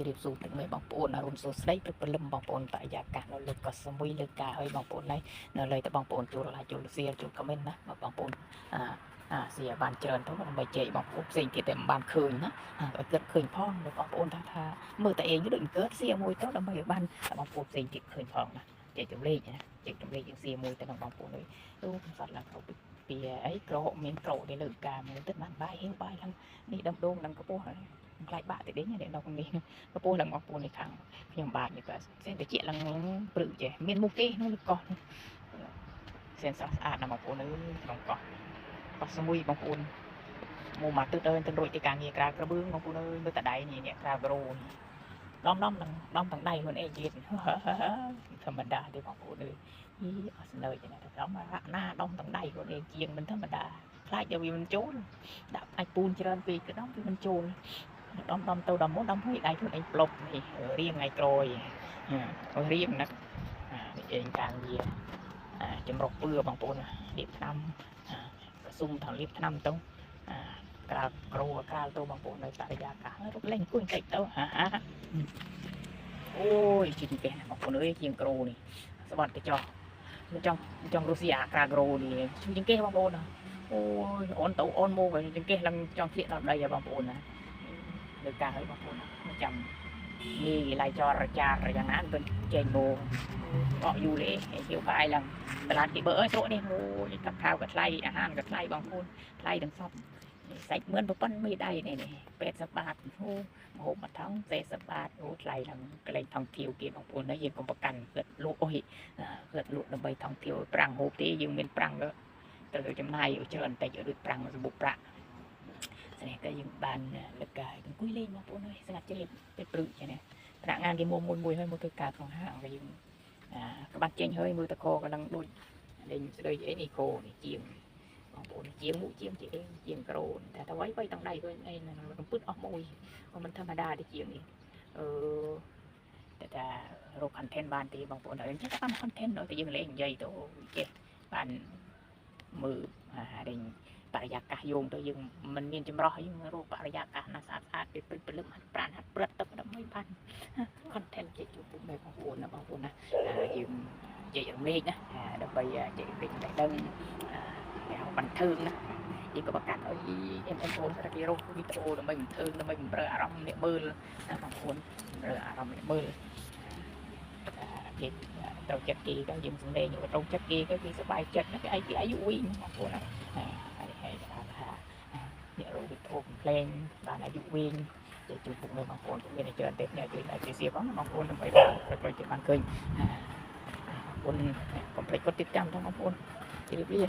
ជម្រាបសួរទាំងបងប្អូនអរុនសួស្តីព្រឹកព្រលឹមបងប្អូនបរិយាកាសនៅលើកោះសមុយលើការឲ្យបងប្អូននេះនៅលើតែបងប្អូនចូល like ចូល share ចូល comment ណាបងប្អូនshare បានច្រើនទៅដើម្បីចែកបងប្អូនផ្សេងទៀតតែមិនបានឃើញណាឲ្យគិតឃើញផងបងប្អូនថាមើលតែឯងដូចកើត share មួយទៅដើម្បីឲ្យបានបងប្អូនផ្សេងទៀតឃើញផងណាចែកចម្លែកណាចែកចម្លែកយើង share មួយទៅដល់បងប្អូនអូកំសត់ឡើងគ្រប់ពីអីក្រមានក្រនេះលើការមើលទៅបានបាយហេវបាយឡើងនេះដំដងឡើងកពស់ខ្លាចបាក់តិចនេះដងនេះកពស់ឡើងបងប្អូននេះខាងខ្ញុំបាទនេះក៏សេនតិចឡើងព្រឹកចេះមានមុខទេក្នុងកោះសេនស្រស់ស្អាតណាស់បងប្អូនក្នុងកោះសមុយបងប្អូនមកមកទឹកទៅរួចទីការងារក្រៅក្របឿងបងប្អូនមើលតដៃនេះក្រៅក្រូដំទាំងដៃខ្លួនឯងទៀតធម្មតាទេបងប្អូនអត់ស្នើចណាដំណាដំទាំងដៃខ្លួនឯងជាងមិនធម្មតាខ្លាចយកវាមិនចូលដាក់អាចពូនច្រើនពេកទៅដំវាមិនចូលដំទៅដំមុនដំឲ្យដៃខ្លួនឯងប្លុកនេះរៀងថ្ងៃក្រោយរៀងណាស់ឯងការងារចម្រុះពឿបងប្អូនលាបថ្នាំកសុំថងលាបថ្នាំទៅក្រៅគ្រូក្រៅទៅបងប្អូននៅបរិយាកាសរកលេងអង្គុយបន្តិចទៅអូយជិះពេះបងប្អូនជាងគ្រូនេះស្បាត់ទៅចោះចង់រុស្ស៊ីអាក្រៅគ្រូនេះជាងគេបងប្អូនអូយអូនទៅអូនមកជាងគេឡើងចង់ធ្លាក់ដល់ដីបងប្អូនណាលើការឲ្យបងប្អូនចាំនេះឡៃចរចាយ៉ាងណាទៅចេញមកអត់យូរទេហៀវបាយឡើងតឡានគេបើអើយស្រុកនេះអូយកាប់ខាវក៏ថ្លៃអាហារក៏ថ្លៃបងប្អូនថ្លៃទាំងសពសាច់មឿនប៉ុណ្ណឹងមេដៃនេះ80 បាតអូមហូបមួយថង40 បាតអូថ្លៃឡើងកន្លែងថងទាវគេបងប្អូនណាយើងកុំប្រកាន់គិតលក់អុយគិតលក់ដើម្បីថងទាវប្រាំងហូបទេយើងមានប្រាំងទៅចំណាយច្រើនបន្តិចដូចប្រាំងសម្បុកប្រាក់នេះក៏យើងបានលើកកាយអង្គុយលេងបងប្អូនហើយស្ងាត់ជ្រាបពេលព្រឹកចឹងណាថ្នាក់ងានគេមួយហើយមកធ្វើការក្នុងហាងក៏យើងក្បាត់ចេញហើយមើលតកក៏នឹងដូចលេងស្ដីអីនេះគោនេះជាងបងប្អូនជាងមុខជាងក្រូតែទៅໄວទាំងដៃខ្លួនឯងកំពឹតអស់មួយមិនធម្មតាទេជាងនេះតែថារក content បានទេបងប្អូនហើយចេះតែបាន content ដល់តែយើងលេងនិយាយទៅចេះបានមើលលេងបរិយាកាសយោងទៅយើងមិនមានចម្រោះយើងរកបរិយាកាសណាស្អាតពេលព្រឹកព្រលឹមហាត់ប្រាណហាត់ព្រឹកទឹកដើម្បីបាន content ជែកជួបពុកម៉ែបងប្អូនណាយើងជែករំលែកណាដើម្បីជែករំលែកតែដឹងบันเทิงណាយើងក៏បង្កើតឲ្យMMO សារគេរកវីដេអូដើម្បីบันเทิงដើម្បីបំរើអារម្មណ៍អ្នកមើលណាបងប្អូនបំរើអារម្មណ៍អ្នកមើលគេត្រូវចិត្តគេក៏យើងសំឡេងត្រូវចិត្តគេក៏គេសប្បាយចិត្តណាគេអាយុវិញបងប្អូនណាហើយថាអ្នករកវីដេអូកំ pl ែងបានអាយុវិញជួយពុកមើលបងប្អូនមានតែច្រើនទេអ្នកជួយតែជាសៀបបងប្អូនដើម្បីប្រយោជន៍បានឃើញបងប្អូនកុំភ្លេចកดติดตามបងប្អូនជម្រាបលា